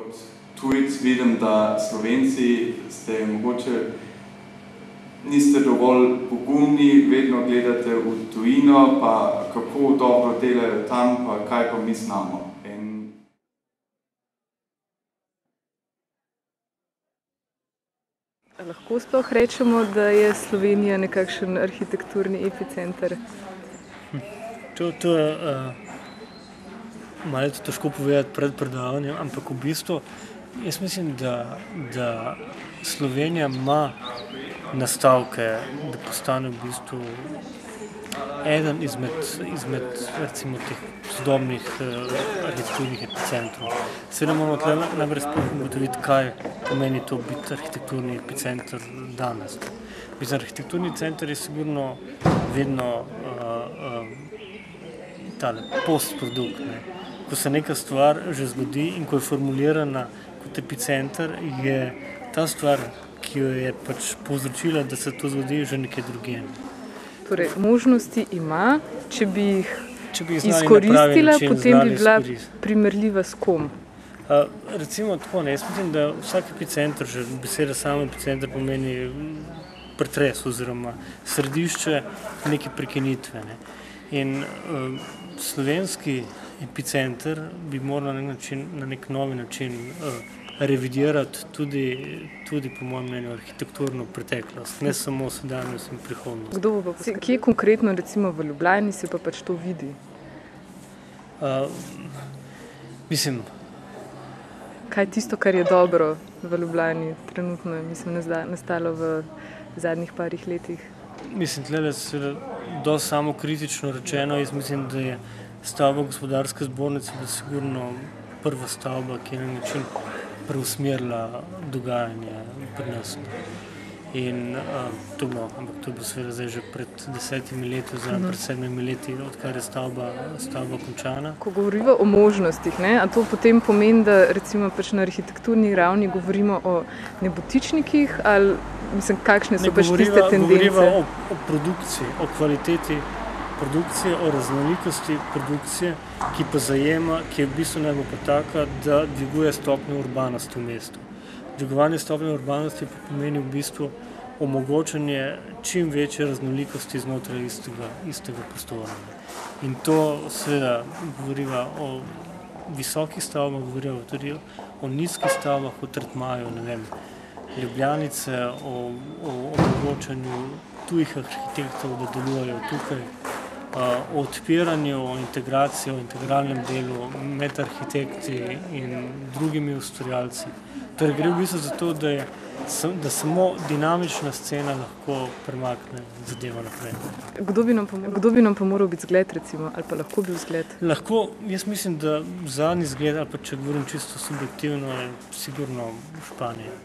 kot tujec vidim, da Slovenci ste mogoče niste dovolj pogumni, vedno gledate v tujino, pa kako dobro delajo tam, pa kaj pa mi znamo. Lahko sploh rečemo, da je Slovenija nekakšen arhitekturni epicenter? To je malo težko povedati pred predavanjem, ampak v bistvu jaz mislim, da Slovenija ima nastavke, da postane v bistvu eden izmed recimo teh sodobnih arhitekturnih epicentrov. Seveda moramo tukaj najprej sploh ugotoviti, kaj pomeni to biti arhitekturni epicenter danes. Mislim, arhitekturni center je sigurno vedno tale postprodukt. Ko se neka stvar že zgodi in ko je formulirana kot epicenter, je ta stvar, ki jo je pač povzročila, da se to zgodi, že nekje drugje. Torej, možnosti ima, če bi jih izkoristila, potem bi bila primerljiva s kom? Recimo tako, jaz mislim, da vsak epicenter, že beseda samo epicenter pomeni pretres oziroma središče neke prekinitve. In slovenski epicenter bi moral na nek novi način revidirati tudi po mojem mnenju arhitekturno preteklost, ne samo sedanjost in prihodnost. Kje konkretno, recimo v Ljubljani, se pa pač to vidi? Mislim. Kaj je tisto, kar je dobro v Ljubljani trenutno, nastalo v zadnjih parih letih? Mislim, tlele se dosti samokritično rečeno, jaz mislim, da je stavba Gospodarske zbornice bila sigurno prva stavba, ki je na način preusmerila dogajanje pri nas. In to je bilo seveda zdaj že pred 10 leti oziroma pred 7 leti, odkar je stavba končana. Ko govorimo o možnostih, a to potem pomeni, da recimo pač na arhitekturni ravni govorimo o nebotičnikih ali mislim, kakšne so pač tiste tendence? Govoriva o produkciji, o kvaliteti produkcije, o raznolikosti produkcije, ki pa zajema, ki je v bistvu najbolj pa taka, da dviguje stopnjo urbanosti v mestu. Dvigovanje stopnje urbanosti pa pomeni v bistvu omogočanje čim večje raznolikosti znotraj istega prostora. In to seveda govoriva o visokih stavbah, govoriva tudi o nizkih stavbah, o tretmaju, Ljubljanice, o omogočanju tujih arhitektov, da delujejo tukaj, o odpiranju, o integraciji, o integralnem delu med arhitekti in drugimi ustvarjalci. Torej gre v bistvu za to, da samo dinamična scena lahko premakne zadevo naprej. Kdo bi nam pa moral biti zgled, recimo, ali pa lahko bil zgled? Lahko, jaz mislim, da zadnji zgled, ali pa če govorim čisto subjektivno, je sigurno v Španiji.